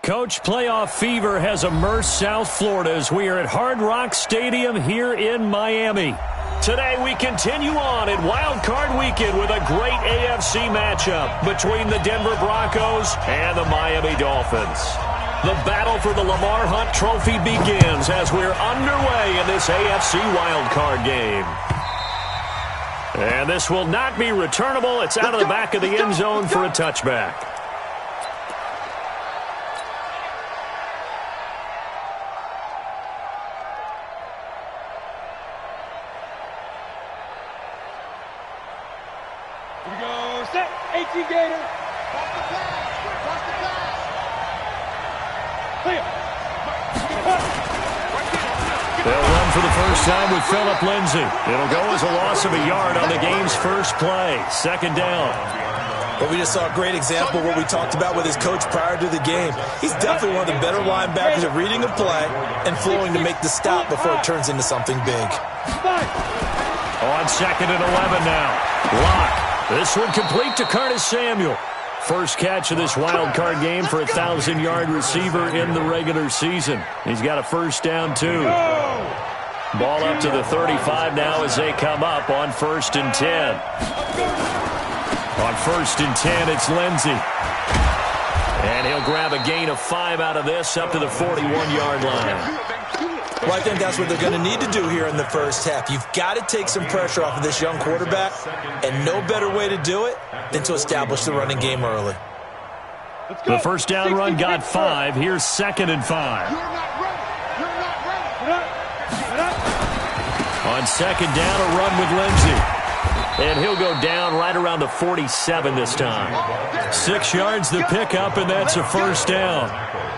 Coach, playoff fever has immersed South Florida as we are at Hard Rock Stadium here in Miami. Today we continue on in Wild Card Weekend with a great AFC matchup between the Denver Broncos and the Miami Dolphins. The battle for the Lamar Hunt Trophy begins as we're underway in this AFC Wild Card game. And this will not be returnable. It's out of the back of the end zone for a touchback. They'll run for the first time with Phillip Lindsay. It'll go as a loss of a yard on the game's first play. Second down. Well, we just saw a great example of what we talked about with his coach prior to the game. He's definitely one of the better linebackers at reading a play and flowing to make the stop before it turns into something big. On second and 11 now. Lock. This one complete to Curtis Samuel. First catch of this wild card game for a 1,000-yard receiver in the regular season. He's got a first down, too. Ball up to the 35 now as they come up on 1st and 10. On 1st and 10, it's Lindsay. And he'll grab a gain of 5 out of this up to the 41-yard line. Well, I think that's what they're going to need to do here in the first half. You've got to take some pressure off of this young quarterback, and no better way to do it than to establish the running game early. The first down run got 5. Here's 2nd and 5. On 2nd down, a run with Lindsay. And he'll go down right around the 47 this time. 6 yards the pickup, and that's a first down.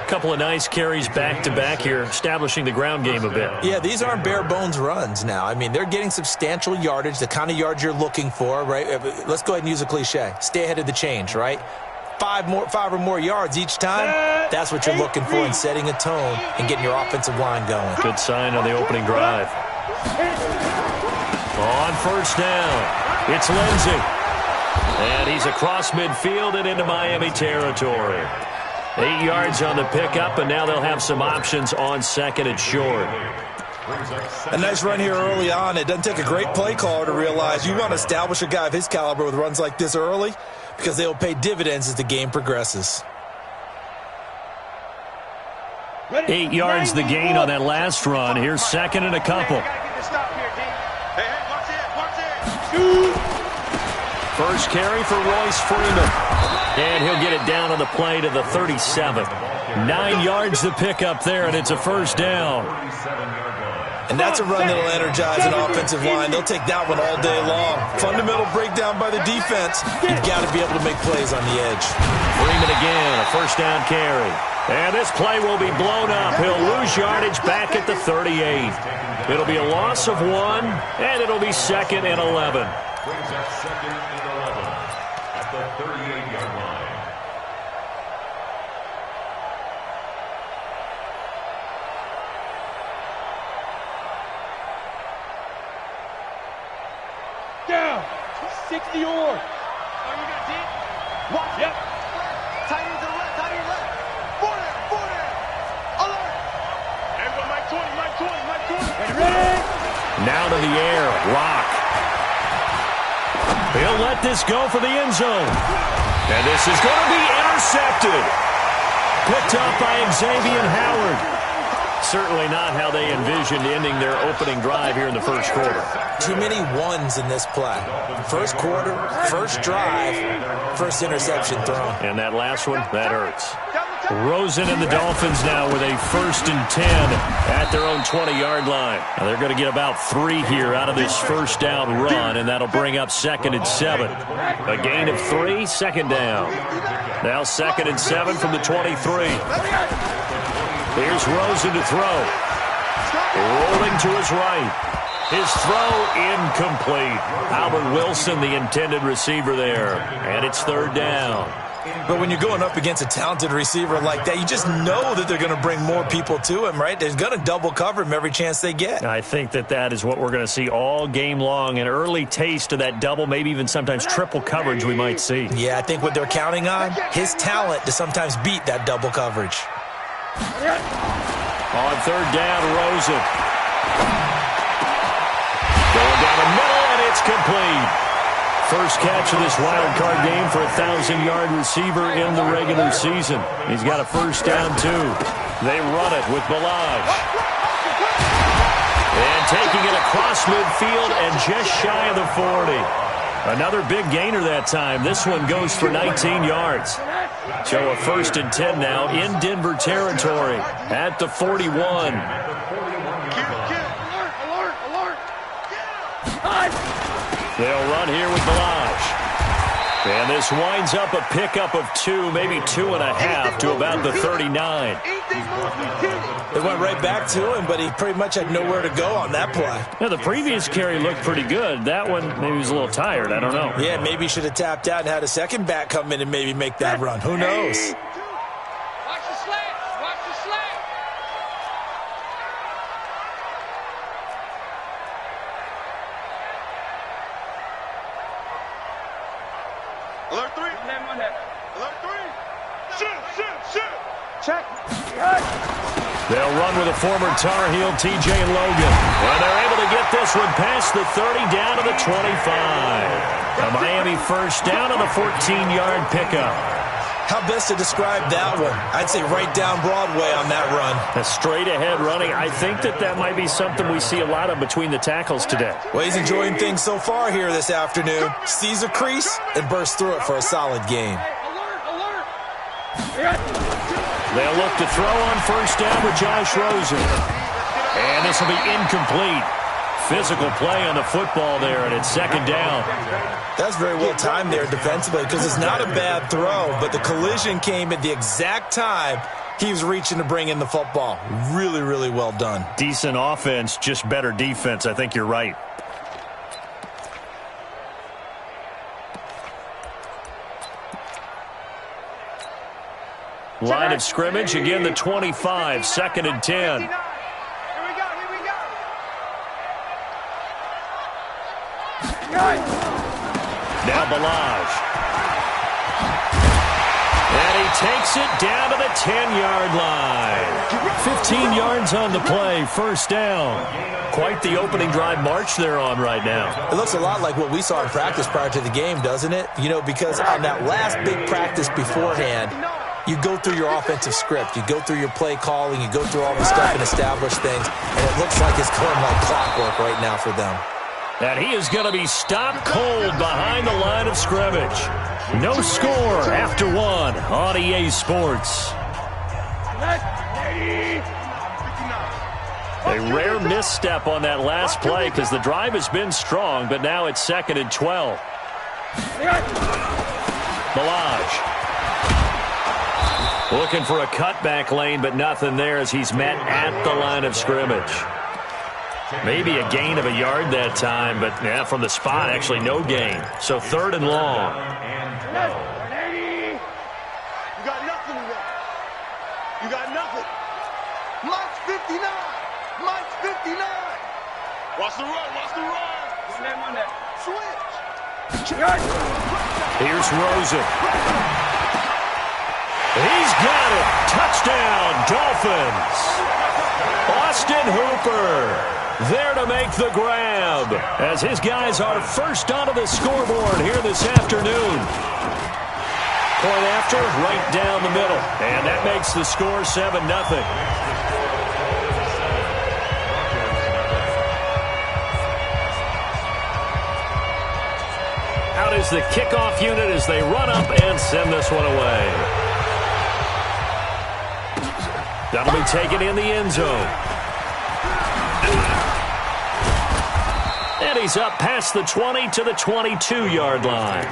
Couple of nice carries back-to-back here, establishing the ground game a bit. Yeah, these aren't bare-bones runs now. I mean, they're getting substantial yardage, the kind of yards you're looking for, right? Let's go ahead and use a cliche. Stay ahead of the change, right? 5 or more yards each time, that's what you're looking for in setting a tone and getting your offensive line going. Good sign on the opening drive. On first down, it's Lindsay. And he's across midfield and into Miami territory. 8 yards on the pickup, and now they'll have some options on 2nd and short. A nice run here early on. It doesn't take a great play caller to realize you want to establish a guy of his caliber with runs like this early because they'll pay dividends as the game progresses. 8 yards the gain on that last run. Here's 2nd and a couple. First carry for Royce Freeman. And he'll get it down on the play to the 37. 9 yards to pick up there, and it's a first down. And that's a run that'll energize an offensive line. They'll take that one all day long. Fundamental breakdown by the defense. You've got to be able to make plays on the edge. Freeman again, a first down carry. And this play will be blown up. He'll lose yardage back at the 38. It'll be a loss of 1, and it'll be 2nd and 11. At the 38-yard line. Down. 60 or. Oh, you got deep? Watch. Yep. Tight end to the left, tight end left. 40. Alert. Everyone, Mike 20. Ready? Now to the air. Lock. He'll let this go for the end zone. And this is going to be intercepted. Picked up by Xavier Howard. Certainly not how they envisioned ending their opening drive here in the first quarter. Too many ones in this play. First quarter, first drive, first interception thrown. And that last one, that hurts. Rosen and the Dolphins now with a 1st and 10 at their own 20-yard line. Now they're going to get about 3 here out of this first down run, and that'll bring up 2nd and 7. A gain of 3, 2nd down. Now 2nd and 7 from the 23. Here's Rosen to throw. Rolling to his right. His throw incomplete. Albert Wilson, the intended receiver there. And it's 3rd down. But when you're going up against a talented receiver like that, you just know that they're going to bring more people to him, right? They're going to double cover him every chance they get. I think that is what we're going to see all game long. An early taste of that double, maybe even sometimes triple coverage we might see. Yeah, I think what they're counting on, his talent to sometimes beat that double coverage. On third down, Rosen. Going down the middle, and it's complete. First catch of this wild card game for a 1,000-yard receiver in the regular season. He's got a first down, too. They run it with Balaj. And taking it across midfield and just shy of the 40. Another big gainer that time. This one goes for 19 yards. So a first and 10 now in Denver territory at the 41. They'll run here with Balaj. And this winds up a pickup of 2, maybe 2.5 to about the 39. They went right back to him, but he pretty much had nowhere to go on that play. Yeah, the previous carry looked pretty good. That one, maybe he was a little tired. I don't know. Yeah, maybe he should have tapped out and had a second back come in and maybe make that run. Who knows? Watch the slant. Watch the slant. Alert 3. Alert 3. Shoot. Check. They'll run with a former Tar Heel, TJ Logan. And they're able to get this one past the 30 down to the 25. A Miami first down on the 14-yard pickup. How best to describe that one? I'd say right down Broadway on that run. A straight-ahead running. I think that might be something we see a lot of between the tackles today. Well, he's enjoying things so far here this afternoon. Sees a crease and bursts through it for a solid game. They'll look to throw on first down with Josh Rosen. And this will be incomplete. Physical play on the football there, and it's second down. That's very well timed there defensively because it's not a bad throw, but the collision came at the exact time he was reaching to bring in the football. Really, really well done. Decent offense, just better defense. I think you're right. Line of scrimmage, again the 25, second and 10. Here we go. Now Balaj. And he takes it down to the 10-yard line. 15 yards on the play, first down. Quite the opening drive march they're on right now. It looks a lot like what we saw in practice prior to the game, doesn't it? You know, because on that last big practice beforehand, you go through your offensive script. You go through your play calling. You go through all the stuff and establish things. And it looks like it's going like clockwork right now for them. And he is going to be stopped cold behind the line of scrimmage. No score after one on EA Sports. A rare misstep on that last play because the drive has been strong, but now it's second and 12. Balaj. Looking for a cutback lane, but nothing there as he's met at the line of scrimmage. Maybe a gain of a yard that time, but yeah, from the spot, actually no gain. So third and long. You got nothing today. You got nothing. Mike's 59. Mike's 59. Watch the run. Watch the run. What's the name on that? Switch. Here's Rosen. He's got it. Touchdown, Dolphins. Austin Hooper there to make the grab as his guys are first onto the scoreboard here this afternoon. Point after, right down the middle. And that makes the score 7-0. Out is the kickoff unit as they run up and send this one away. That'll be taken in the end zone. And he's up past the 20 to the 22-yard line.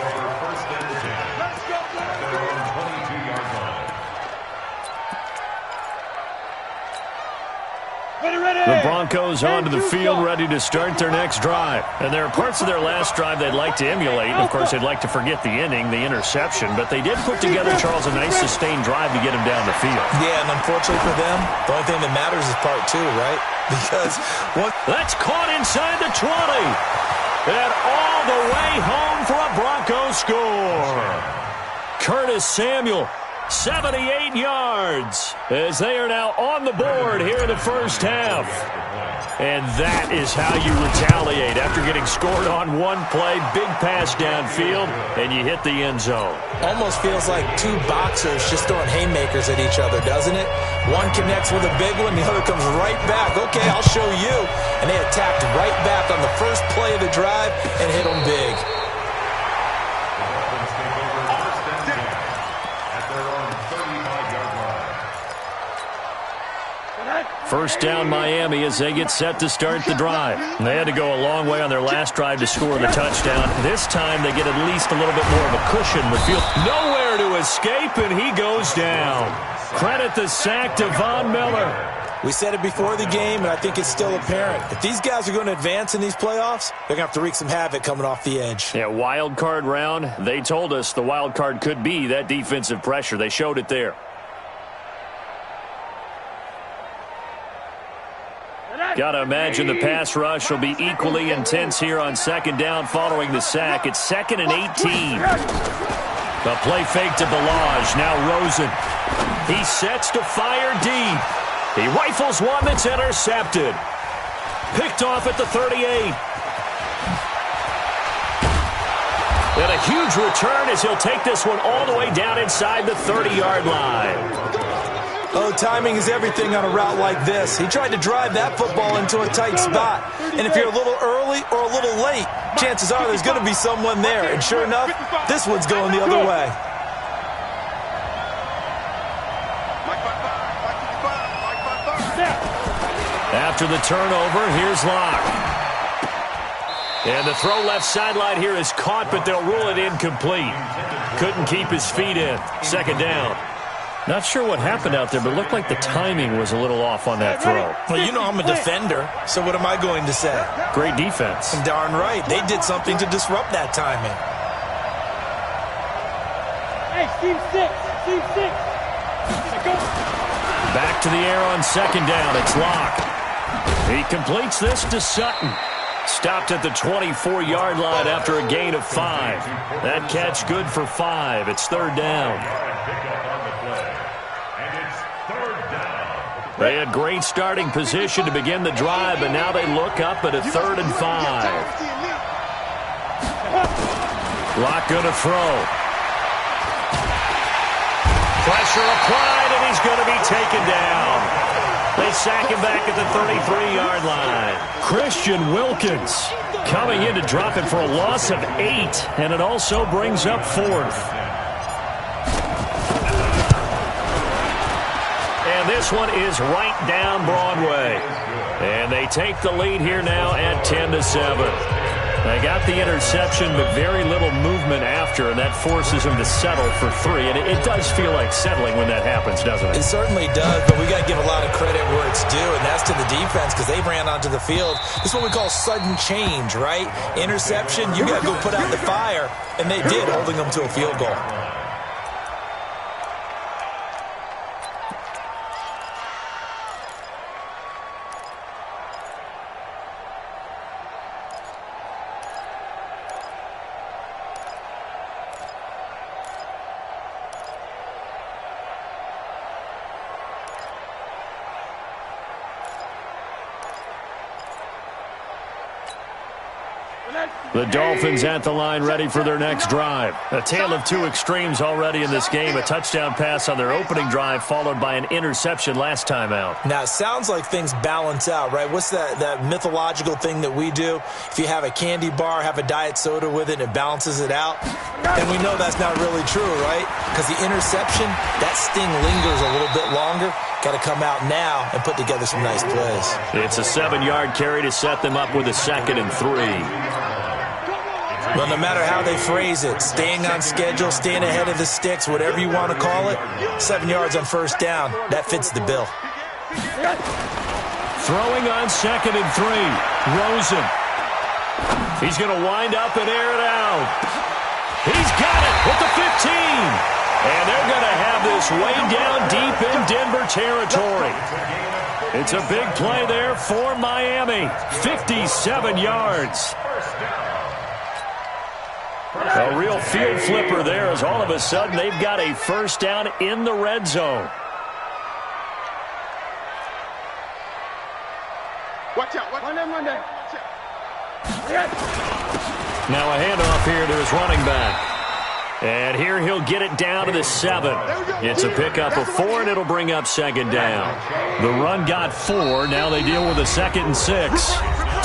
The Broncos onto the field, ready to start their next drive. And there are parts of their last drive they'd like to emulate. And, of course, they'd like to forget the inning, the interception. But they did put together, Charles, a nice sustained drive to get him down the field. Yeah, and unfortunately for them, the only thing that matters is part two, right? Because that's caught inside the 20. And all the way home for a Broncos score. Curtis Samuel 78 yards as they are now on the board here in the first half. And that is how you retaliate after getting scored on one play, big pass downfield, and you hit the end zone. Almost feels like two boxers just throwing haymakers at each other, doesn't it? One connects with a big one, the other comes right back. Okay, I'll show you. And they attacked right back on the first play of the drive and hit them big. First down Miami as they get set to start the drive. They had to go a long way on their last drive to score the touchdown. This time they get at least a little bit more of a cushion with field. Nowhere to escape, and he goes down. Credit the sack to Von Miller. We said it before the game, and I think it's still apparent. If these guys are going to advance in these playoffs, they're going to have to wreak some havoc coming off the edge. Yeah, wild card round. They told us the wild card could be that defensive pressure. They showed it there. Got to imagine the pass rush will be equally intense here on second down following the sack. It's 2nd and 18. The play fake to Balaj. Now Rosen. He sets to fire deep. He rifles one that's intercepted. Picked off at the 38. And a huge return as he'll take this one all the way down inside the 30-yard line. Oh, timing is everything on a route like this. He tried to drive that football into a tight spot. And if you're a little early or a little late, chances are there's going to be someone there. And sure enough, this one's going the other way. After the turnover, here's Locke. And the throw left sideline here is caught, but they'll rule it incomplete. Couldn't keep his feet in. Second down. Not sure what happened out there, but it looked like the timing was a little off on that throw. Well, you know I'm a defender, so what am I going to say? Great defense. Darn right. They did something to disrupt that timing. Hey, Steve 6. Steve 6. Back to the air on second down. It's Locke. He completes this to Sutton. Stopped at the 24-yard line after a gain of 5. That catch good for 5. It's third down. They had great starting position to begin the drive, but now they look up at a 3rd and 5. Locke going to throw. Pressure applied, and he's going to be taken down. They sack him back at the 33-yard line. Christian Wilkins coming in to drop it for a loss of 8, and it also brings up 4th. And this one is right down Broadway. And they take the lead here now at 10-7. They got the interception, but very little movement after, and that forces them to settle for 3. And it does feel like settling when that happens, doesn't it? It certainly does, but we got to give a lot of credit where it's due, and that's to the defense because they ran onto the field. This is what we call sudden change, right? Interception, you got to go put out the fire, and they did, holding them to a field goal. The Dolphins at the line ready for their next drive. A tale of two extremes already in this game. A touchdown pass on their opening drive followed by an interception last time out. Now, it sounds like things balance out, right? What's that mythological thing that we do? If you have a candy bar, have a diet soda with it, and it balances it out. And we know that's not really true, right? Because the interception, that sting lingers a little bit longer. Got to come out now and put together some nice plays. It's a 7-yard carry to set them up with a 2nd and 3. Well, no matter how they phrase it, staying on schedule, staying ahead of the sticks, whatever you want to call it, 7 yards on first down, that fits the bill. Throwing on 2nd and 3. Rosen. He's going to wind up and air it out. He's got it with the 15. And they're going to have this way down deep in Denver territory. It's a big play there for Miami. 57 yards. A real field flipper there as all of a sudden they've got a first down in the red zone. Watch out. Run down. Now a handoff here to his running back. And here he'll get it down to the 7. It's a pickup of 4, and it'll bring up second down. The run got 4. Now they deal with a 2nd and 6.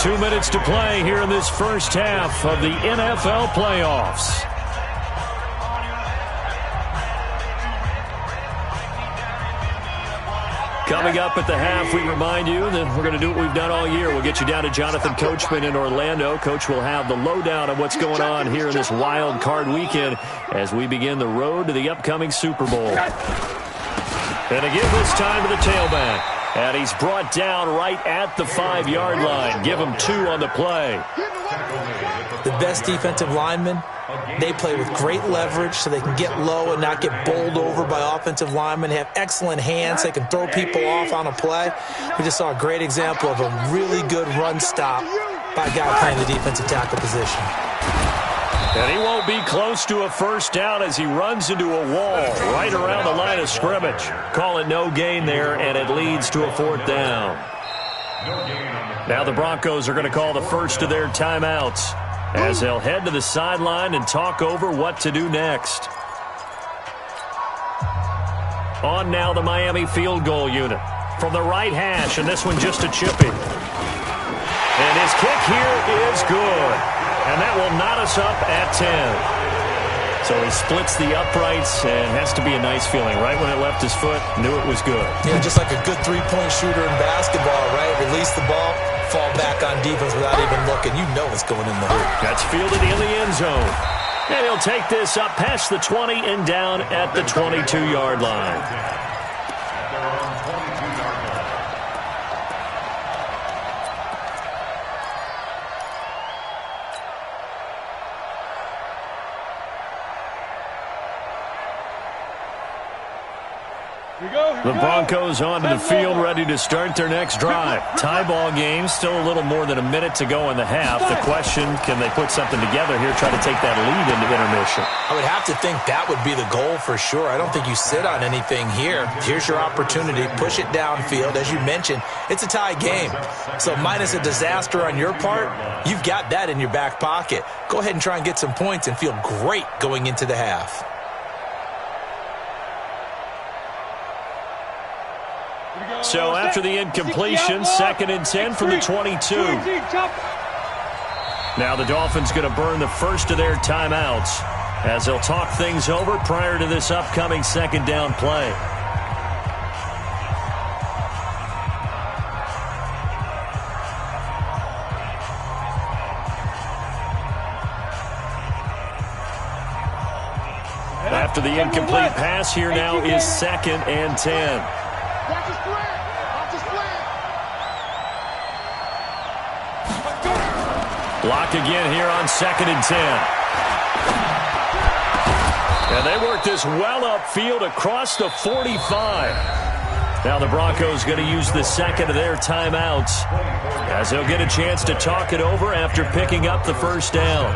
2 minutes to play here in this first half of the NFL playoffs. Coming up at the half, we remind you that we're going to do what we've done all year. We'll get you down to Jonathan Coachman in Orlando. Coach will have the lowdown of what's going on here in this wild card weekend as we begin the road to the upcoming Super Bowl. And again this time to the tailback. And he's brought down right at the 5-yard line. Give him 2 on the play. The best defensive linemen, they play with great leverage so they can get low and not get bowled over by offensive linemen. They have excellent hands. They can throw people off on a play. We just saw a great example of a really good run stop by a guy playing the defensive tackle position. And he won't be close to a first down as he runs into a wall right around the line of scrimmage. Call it no gain there, and it leads to a 4th down. Now the Broncos are going to call the first of their timeouts as they'll head to the sideline and talk over what to do next. On now the Miami field goal unit from the right hash, and this one just a chippy. And his kick here is good, and that will knot us up at 10. So he splits the uprights, and has to be a nice feeling. Right when it left his foot, knew it was good. Yeah, just like a good three-point shooter in basketball, right? Release the ball, fall back on defense without even looking. You know it's going in the hoop. That's fielded in the end zone. And he'll take this up past the 20 and down at the 22-yard line. The Broncos onto the field, ready to start their next drive. Tie ball game, still a little more than a minute to go in the half. The question, can they put something together here, try to take that lead into intermission? I would have to think that would be the goal for sure. I don't think you sit on anything here. Here's your opportunity. Push it downfield. As you mentioned, it's a tie game. So minus a disaster on your part, you've got that in your back pocket. Go ahead and try and get some points and feel great going into the half. So after the incompletion, 2nd and 10 from the 22. Now the Dolphins going to burn the first of their timeouts as they'll talk things over prior to this upcoming 2nd down play. After the incomplete pass, here now is 2nd and 10. Watch his slant. Watch his slant. Block again here on 2nd and 10. And they work this well upfield across the 45. Now the Broncos going to use the 2nd of their timeouts as they'll get a chance to talk it over after picking up the first down.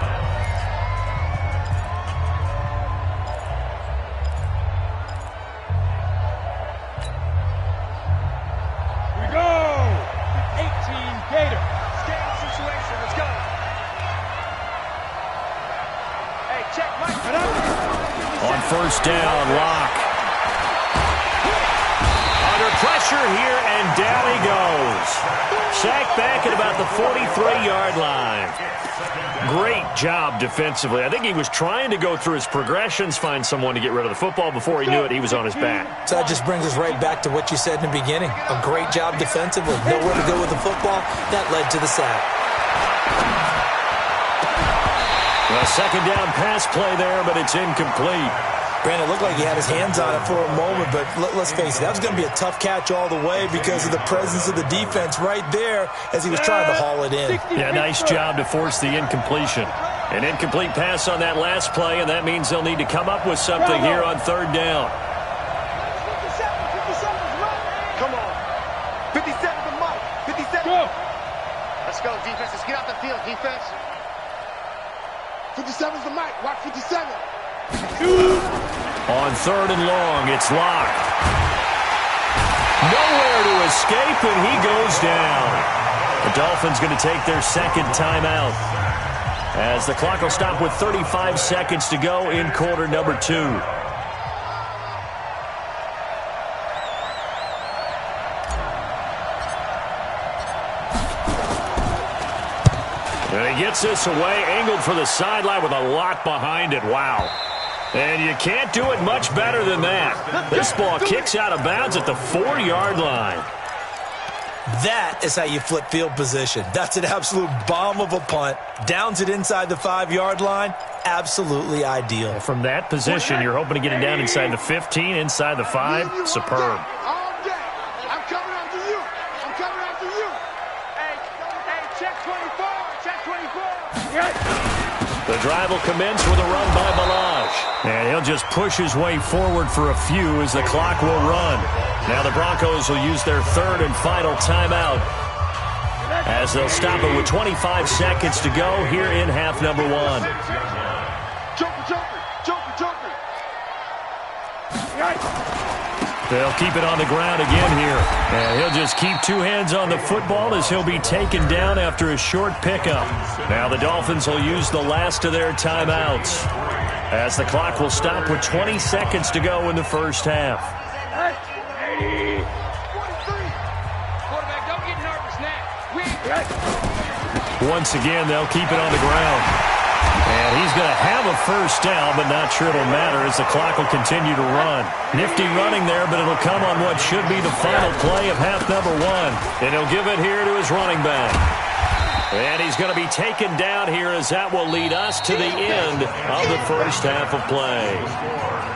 First down, Locke. Under pressure here, and down he goes. Sacked back at about the 43-yard line. Great job defensively. I think he was trying to go through his progressions, find someone to get rid of the football. Before he knew it, he was on his back. So that just brings us right back to what you said in the beginning. A great job defensively. Nowhere to go with the football. That led to the sack. A 2nd down pass play there, but it's incomplete. Brandon, it looked like he had his hands on it for a moment, but let's face it, that was going to be a tough catch all the way because of the presence of the defense right there as he was trying to haul it in. Yeah, nice job to force the incompletion. An incomplete pass on that last play, and that means they'll need to come up with something here on 3rd down. 57 is right. Come on. 57 to Mike. 57. Go. Let's go, defense. Let's get out the field, defense. 57's the mic. Watch 57. On 3rd and long, it's locked. Nowhere to escape, and he goes down. The Dolphins going to take their second timeout, as the clock will stop with 35 seconds to go in quarter number 2. And he gets this away, angled for the sideline with a lot behind it. Wow. And you can't do it much better than that. This ball kicks out of bounds at the 4-yard line. That is how you flip field position. That's an absolute bomb of a punt. Downs it inside the 5-yard line. Absolutely ideal. From that position, you're hoping to get it down inside the 15, inside the 5. Superb. All day. I'm coming after you. I'm coming after you. Hey, check 24. Check 24. The drive will commence with a run by Balaj. And he'll just push his way forward for a few as the clock will run. Now the Broncos will use their 3rd and final timeout, as they'll stop it with 25 seconds to go here in half number 1. Joker. They'll keep it on the ground again here. And he'll just keep 2 hands on the football as he'll be taken down after a short pickup. Now the Dolphins will use the last of their timeouts, as the clock will stop with 20 seconds to go in the first half. Quarterback, don't get nervous now. Once again, they'll keep it on the ground. And he's going to have a first down, but not sure it'll matter as the clock will continue to run. Nifty running there, but it'll come on what should be the final play of half number 1. And he'll give it here to his running back. And he's going to be taken down here, as that will lead us to the end of the first half of play.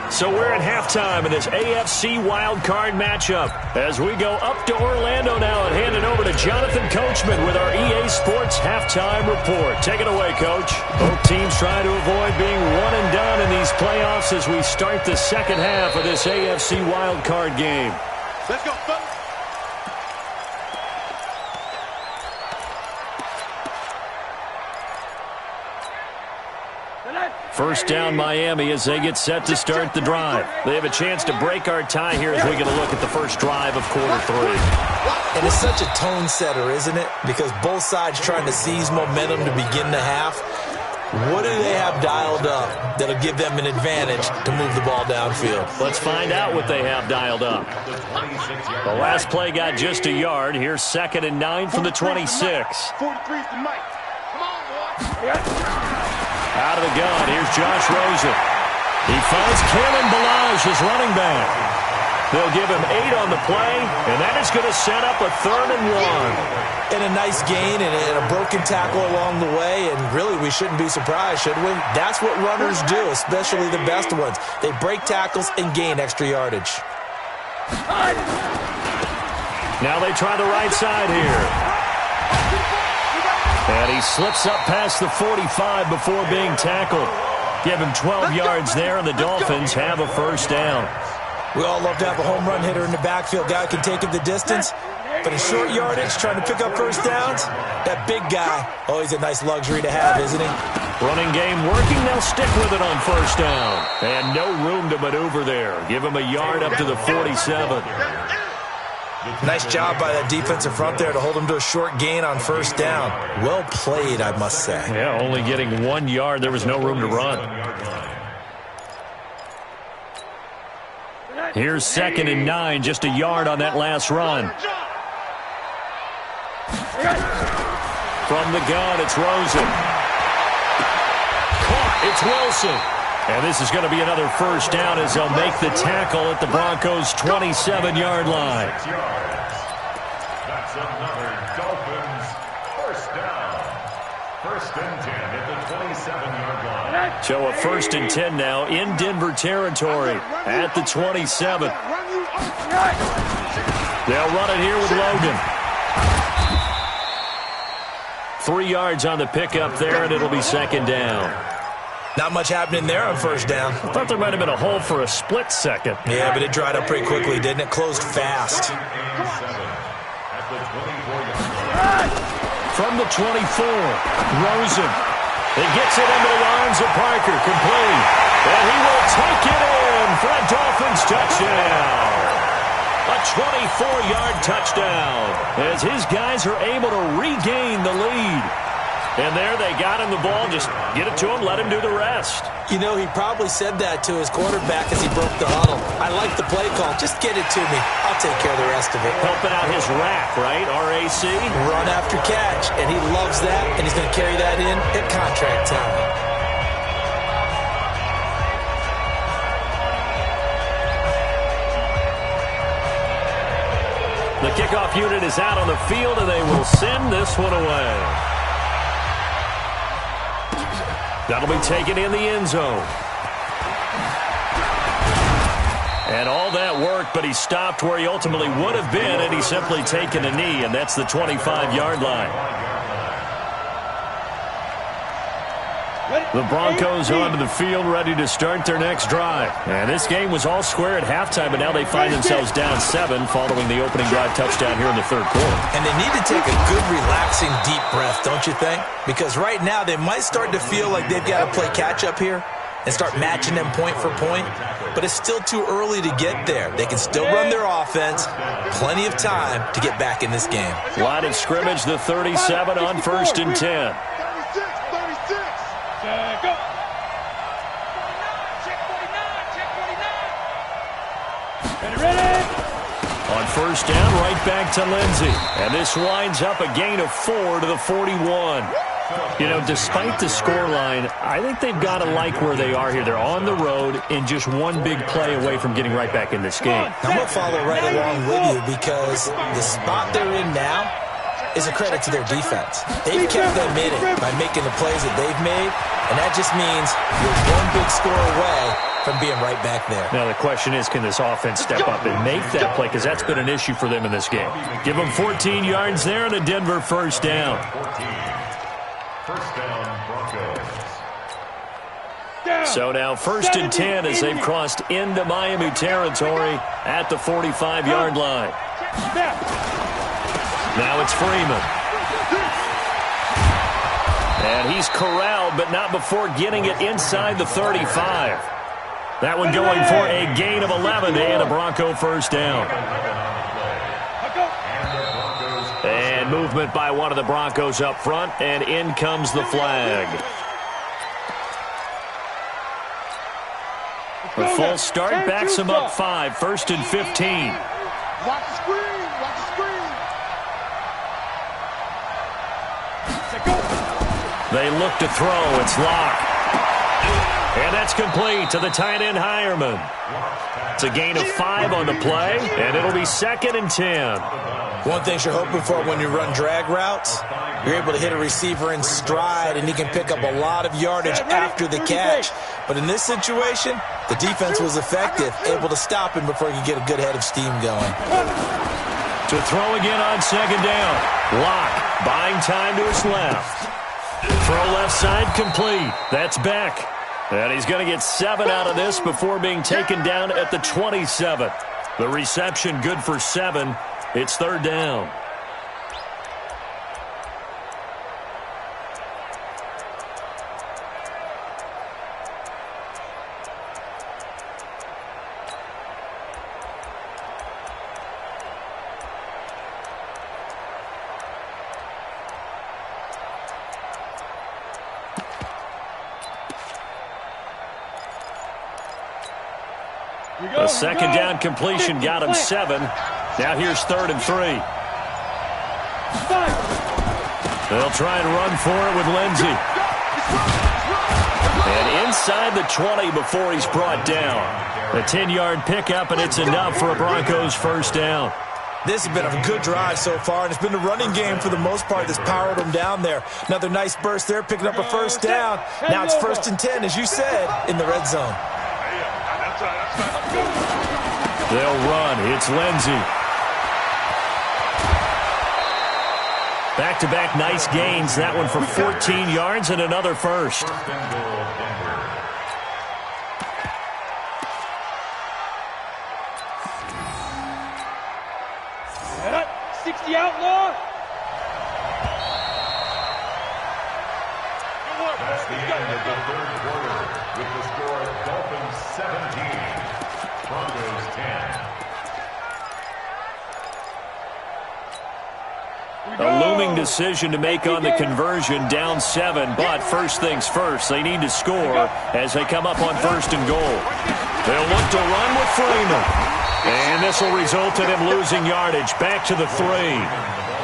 So we're at halftime in this AFC wildcard matchup, as we go up to Orlando now and hand it over to Jonathan Coachman with our EA Sports halftime report. Take it away, Coach. Both teams trying to avoid being one and done in these playoffs as we start the second half of this AFC wildcard game. Let's go, fellas. First down, Miami, as they get set to start the drive. They have a chance to break our tie here as we get a look at the first drive of quarter 3. And it's such a tone setter, isn't it? Because both sides trying to seize momentum to begin the half. What do they have dialed up that'll give them an advantage to move the ball downfield? Let's find out what they have dialed up. The last play got just a yard. Here's 2nd and 9 from the 26. 43's the mic. Come on, boy. Out of the gun, here's Josh Rosen. He finds Kalen Balaj as running back. They'll give him 8 on the play, and that is going to set up a 3rd and 1. And a nice gain and a broken tackle along the way, and really we shouldn't be surprised, should we? That's what runners do, especially the best ones. They break tackles and gain extra yardage. Now they try the right side here. And he slips up past the 45 before being tackled. Give him 12 yards there, and the Dolphins have a first down. We all love to have a home run hitter in the backfield. Guy can take it the distance. But in short yardage, trying to pick up first downs, that big guy, always a nice luxury to have, isn't he? Running game working. They'll stick with it on first down. And no room to maneuver there. Give him a yard up to the 47. Nice job by that defensive front there to hold him to a short gain on first down. Well played, I must say. Yeah, only getting 1 yard. There was no room to run. Here's 2nd and 9, just a yard on that last run. From the gun, it's Rosen. Caught, it's Wilson. And this is going to be another first down as they'll make the tackle at the Broncos' 27-yard line. That's another Dolphins first down. 1st and 10 at the 27-yard line. So a 1st and 10 now in Denver territory at the 27. They'll run it here with Logan. 3 yards on the pickup there, and it'll be 2nd down. Not much happening there on first down. I thought there might have been a hole for a split second. Yeah, but it dried up pretty quickly, didn't it? Closed fast. From the 24, Rosen. He gets it into the arms of Parker, complete. And he will take it in for a Dolphins touchdown. A 24-yard touchdown as his guys are able to regain the lead. And there they got him the ball. Just get it to him, let him do the rest. You know, he probably said that to his quarterback as he broke the huddle. I like the play call. Just get it to me. I'll take care of the rest of it. Helping out his rack, right? RAC. Run after catch, and he loves that, and he's going to carry that in at contract time. The kickoff unit is out on the field, and they will send this one away. That'll be taken in the end zone. And all that work, but he stopped where he ultimately would have been, and he's simply taken a knee, and that's the 25-yard line. The Broncos onto the field, ready to start their next drive. And this game was all square at halftime, but now they find themselves down 7 following the opening drive touchdown here in the third quarter. And they need to take a good, relaxing, deep breath, don't you think? Because right now they might start to feel like they've got to play catch-up here and start matching them point for point. But it's still too early to get there. They can still run their offense. Plenty of time to get back in this game. Line of scrimmage, the 37 on 1st and 10. Go. Ready. On 1st down, right back to Lindsey. And this winds up a gain of 4 to the 41. You know, despite the scoreline, I think they've got to like where they are here. They're on the road and just one big play away from getting right back in this game. I'm going to follow right along with you because the spot they're in now is a credit to their defense. They've kept them in it by making the plays that they've made, and that just means you're one big score away from being right back there. Now the question is, can this offense step up and make that play? Because that's been an issue for them in this game. Give them 14 yards there and a Denver 1st down. 1st down, Broncos. So now 1st and 10 as they've crossed into Miami territory at the 45-yard line. Now it's Freeman. And he's corralled, but not before getting it inside the 35. That one going for a gain of 11 and a Bronco 1st down. And movement by one of the Broncos up front, and in comes the flag. The full start backs him up 5, 1st and 15. Watch the screen. Watch the screen. They look to throw. It's Locke. And that's complete to the tight end, Hireman. It's a gain of 5 on the play, and it'll be 2nd and 10. One thing you're hoping for when you run drag routes, you're able to hit a receiver in stride, and he can pick up a lot of yardage after the catch. But in this situation, the defense was effective, able to stop him before he could get a good head of steam going. To throw again on 2nd down. Locke buying time to his left. Throw left side complete. That's Beck. And he's going to get 7 out of this before being taken down at the 27. The reception good for 7. It's 3rd down. A 2nd down completion got him 7. Now here's 3rd and 3. They'll try and run for it with Lindsey. And inside the 20 before he's brought down. A 10-yard pickup, and it's enough for a Broncos 1st down. This has been a good drive so far, and it's been the running game for the most part that's powered them down there. Another nice burst there, picking up a 1st down. Now it's 1st and 10, as you said, in the red zone. They'll run. It's Lindsey. Back-to-back nice gains. That one for 14 yards and another 1st. 60 outlaw. the end of the third quarter with the score Dolphins 17, Broncos 10. A looming decision to make on the conversion, down 7, but first things first, they need to score as they come up on 1st and goal. They'll look to run with Freeman. And this will result in him losing yardage back to the 3.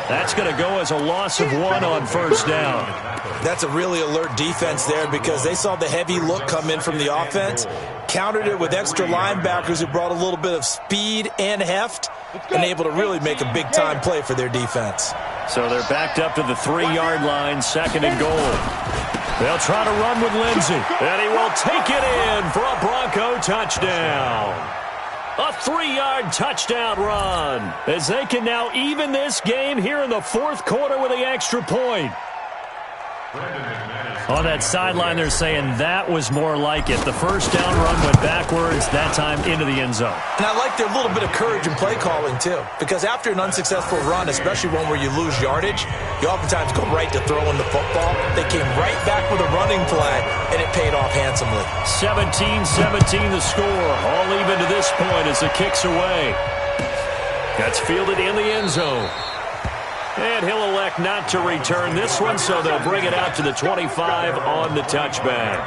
That's going to go as a loss of 1 on 1st down. That's a really alert defense there because they saw the heavy look come in from the offense, countered it with extra linebackers who brought a little bit of speed and heft, and able to really make a big-time play for their defense. So they're backed up to the 3-yard line, 2nd and goal. They'll try to run with Lindsey, and he will take it in for a Bronco touchdown. A 3-yard touchdown run as they can now even this game here in the 4th quarter with the extra point. On that sideline, they're saying that was more like it. The first down run went backwards, that time into the end zone. And I like their little bit of courage in play calling, too. Because after an unsuccessful run, especially one where you lose yardage, you oftentimes go right to throwing the football. They came right back with a running play, and it paid off handsomely. 17-17 the score. All even to this point as the kick's away. That's fielded in the end zone. And he'll elect not to return this one, so they'll bring it out to the 25 on the touchback.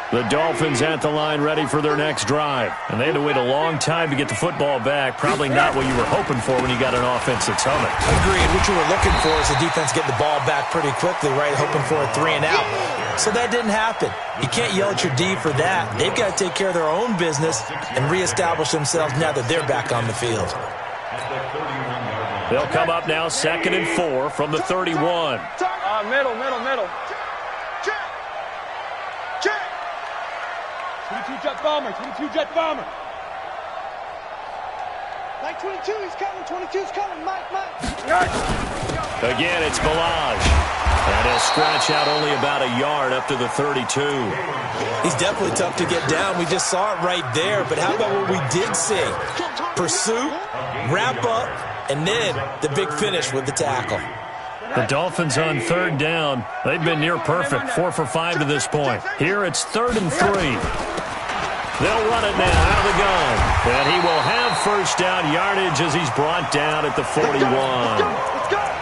The Dolphins at the line ready for their next drive. And they had to wait a long time to get the football back. Probably not what you were hoping for when you got an offense that's humming. Agreed. What you were looking for is the defense get the ball back pretty quickly, right? Hoping for a 3 and out. So that didn't happen. You can't yell at your D for that. They've got to take care of their own business and reestablish themselves now that they're back on the field. They'll come up now 2nd and 4 from the 31. Middle. Check. 22 jet bomber. Mike 22, he's coming. 22's coming. Mike. Again, it's Balaj. And he'll scratch out only about a yard up to the 32. He's definitely tough to get down. We just saw it right there. But how about what we did see? Pursuit, wrap up, and then the big finish with the tackle. The Dolphins on 3rd down. They've been near perfect, 4 for 5 to this point. Here it's 3rd and 3. They'll run it now out of the gun. And he will have 1st down yardage as he's brought down at the 41.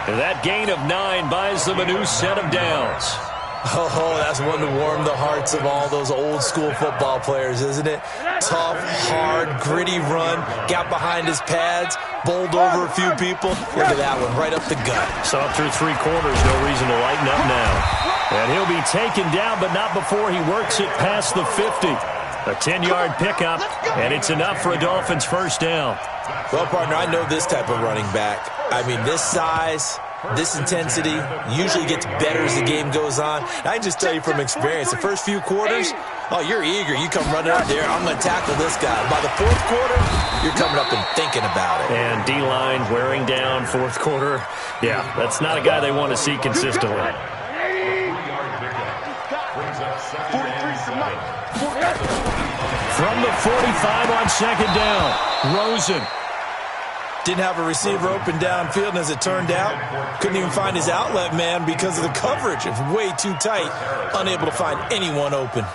And that gain of 9 buys them a new set of downs. Oh, that's one to warm the hearts of all those old school football players, isn't it? Tough, hard, gritty run, got behind his pads, bowled over a few people. Look at that one, right up the gut. So up through 3 quarters, no reason to lighten up now. And he'll be taken down, but not before he works it past the 50. A 10-yard pickup, and it's enough for a Dolphins 1st down. Well, partner, I know this type of running back. I mean, this size, this intensity usually gets better as the game goes on. I can just tell you from experience, the first few quarters, oh, you're eager. You come running up there, I'm going to tackle this guy. By the 4th quarter, you're coming up and thinking about it. And D-line wearing down 4th quarter. Yeah, that's not a guy they want to see consistently. From the 45 on 2nd down, Rosen. Didn't have a receiver open downfield, and as it turned out, couldn't even find his outlet man because of the coverage. It's way too tight, unable to find anyone open.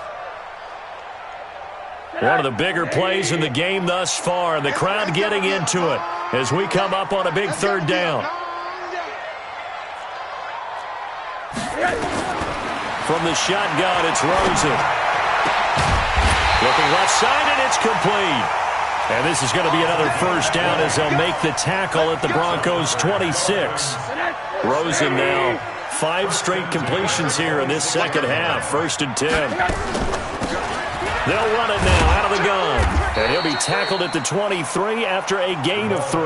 One of the bigger plays in the game thus far, and the crowd getting into it as we come up on a big 3rd down. From the shotgun, it's Rosen. Looking left side, and it's complete. And this is going to be another 1st down as they'll make the tackle at the Broncos' 26. Rosen now 5 straight completions here in this 2nd half. 1st and 10. They'll run it now out of the gun. And he'll be tackled at the 23 after a gain of 3.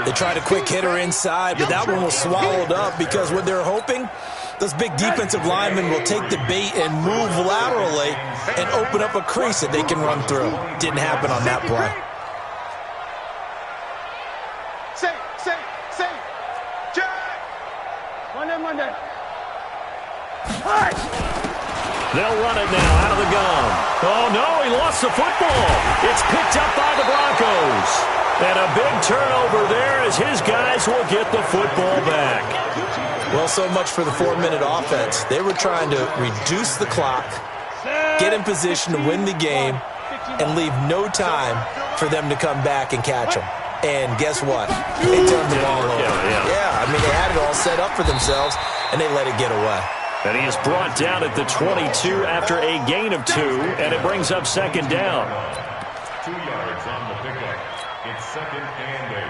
They tried a quick hitter inside, but that one was swallowed up because what they're hoping, those big defensive linemen will take the bait and move laterally and open up a crease that they can run through. Didn't happen on that play. Monday. They'll run it now out of the gun. Oh, no, he lost the football. It's picked up by the Broncos. And a big turnover there as his guys will get the football back. Well, so much for the 4-minute offense. They were trying to reduce the clock, get in position to win the game, and leave no time for them to come back and catch them. And guess what? They turned the ball over. Yeah, I mean, they had it all set up for themselves, and they let it get away. And he is brought down at the 22 after a gain of 2, and it brings up second down. 2 yards on the pickup. It's second and 8.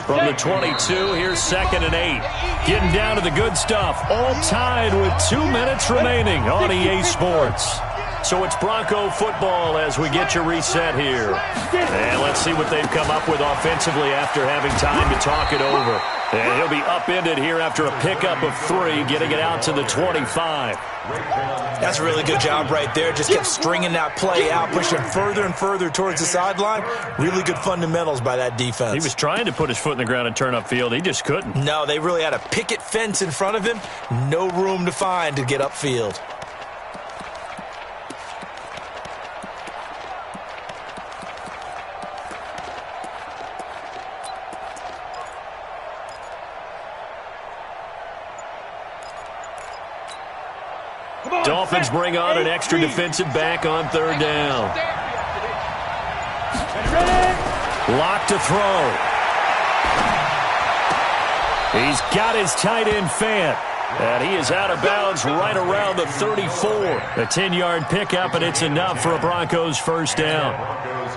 From the 22, here's second and 8. Getting down to the good stuff. All tied with 2 minutes remaining on EA Sports. So it's Bronco football as we get you reset here. And let's see what they've come up with offensively after having time to talk it over. And he'll be upended here after a pickup of 3, getting it out to the 25. That's a really good job right there. Just kept stringing that play out, pushing further and further towards the sideline. Really good fundamentals by that defense. He was trying to put his foot in the ground and turn upfield. He just couldn't. No, they really had a picket fence in front of him. No room to find to get upfield. Dolphins bring on an extra defensive back on third down. Lock to throw. He's got his tight end Fant. And he is out of bounds right around the 34. A 10-yard pickup, and it's enough for a Broncos first down.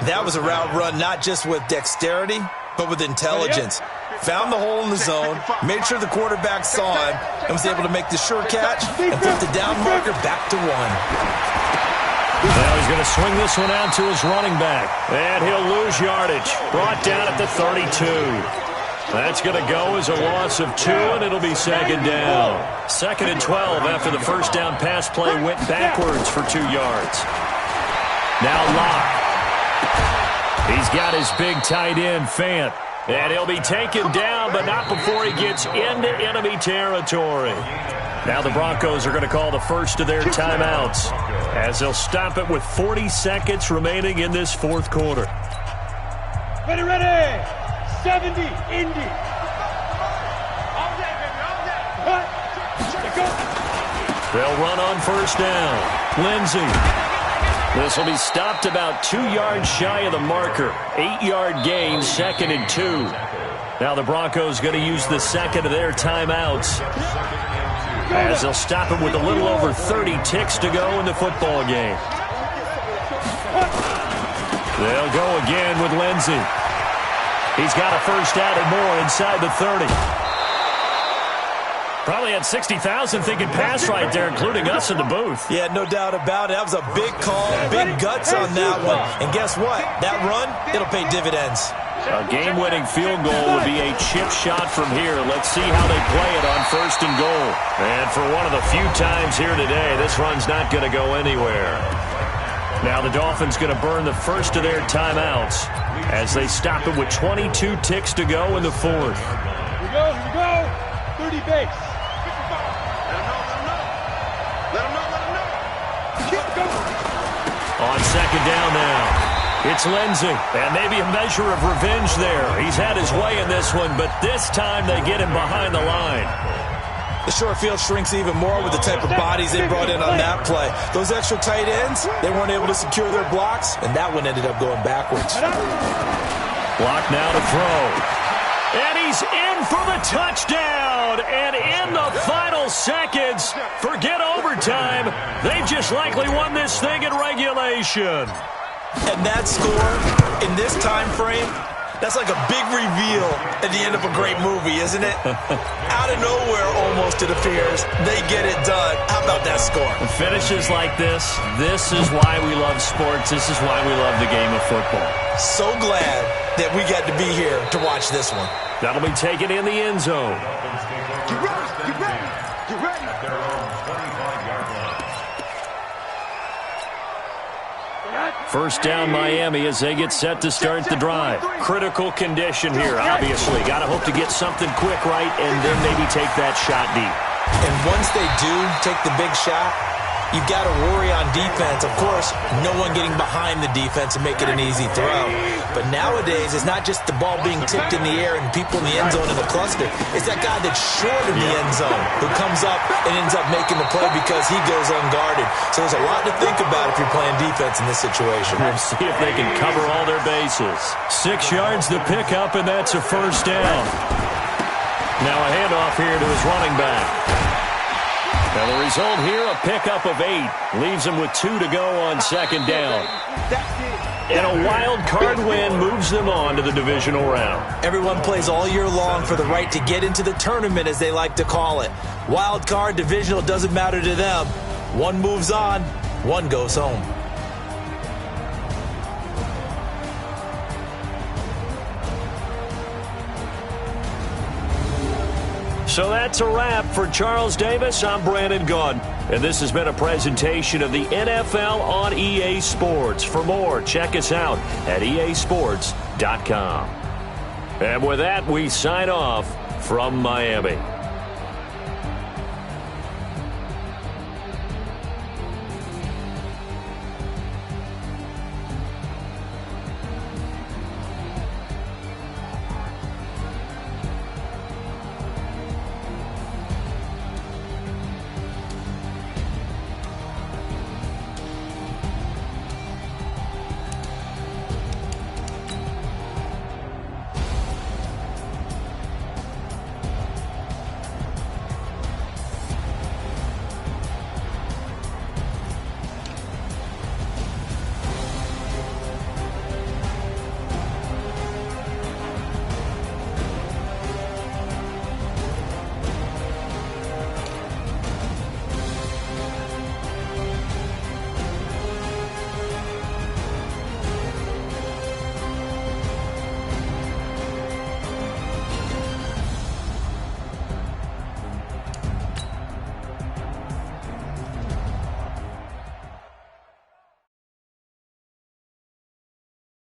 That was a route run not just with dexterity, but with intelligence. Found the hole in the zone, made sure the quarterback saw him, and was able to make the sure catch and put the down marker back to 1. Now he's going to swing this one out to his running back. And he'll lose yardage. Brought down at the 32. That's going to go as a loss of 2, and it'll be second down. Second and 12 after the first down pass play went backwards for 2 yards. Now Locke. He's got his big tight end, Fant. And he'll be taken down, but not before he gets into enemy territory. Now the Broncos are going to call the first of their timeouts as they'll stop it with 40 seconds remaining in this fourth quarter. Ready, ready. 70, Indy. They'll run on first down. Lindsey. This will be stopped about 2 yards shy of the marker. 8-yard gain, second and 2. Now the Broncos going to use the second of their timeouts as they'll stop it with a little over 30 ticks to go in the football game. They'll go again with Lindsey. He's got a first down and more inside the 30. Probably had 60,000 thinking pass right there, including us in the booth. Yeah, no doubt about it. That was a big call, big guts on that one. And guess what? That run, it'll pay dividends. A game-winning field goal would be a chip shot from here. Let's see how they play it on first and goal. And for one of the few times here today, this run's not going to go anywhere. Now the Dolphins going to burn the first of their timeouts as they stop it with 22 ticks to go in the fourth. Here we go, here we go. 30 base. On second down now, it's Lindsey, and maybe a measure of revenge there. He's had his way in this one, but this time they get him behind the line. The short field shrinks even more with the type of bodies they brought in on that play. Those extra tight ends, they weren't able to secure their blocks, and that one ended up going backwards. Block now to throw. And he's in for the touchdown. And in the final seconds, forget overtime. They've just likely won this thing in regulation. And that score in this time frame, that's like a big reveal at the end of a great movie, isn't it? Out of nowhere, almost, it appears. They get it done. How about that score? Finishes like this is why we love sports. This is why we love the game of football. So glad that we got to be here to watch this one. That'll be taken in the end zone. Get ready, get ready, get ready. At their own 25-yard line. First down Miami as they get set to start the drive. Critical condition here, obviously. Got to hope to get something quick right and then maybe take that shot deep. And once they do take the big shot, you've got to worry on defense. Of course, no one getting behind the defense and make it an easy throw. But nowadays, it's not just the ball being tipped in the air and people in the end zone in a cluster. It's that guy that's short in the end zone who comes up and ends up making the play because he goes unguarded. So there's a lot to think about if you're playing defense in this situation. We'll see if they can cover all their bases. 6 yards to pick up, and that's a first down. Now a handoff here to his running back. Now the result here, a pickup of 8. Leaves him with 2 to go on second down. And a wild card win moves them on to the divisional round. Everyone plays all year long for the right to get into the tournament, as they like to call it. Wild card, divisional, doesn't matter to them. One moves on, one goes home. So that's a wrap for Charles Davis. I'm Brandon Gaudin, and this has been a presentation of the NFL on EA Sports. For more, check us out at easports.com. And with that, we sign off from Miami.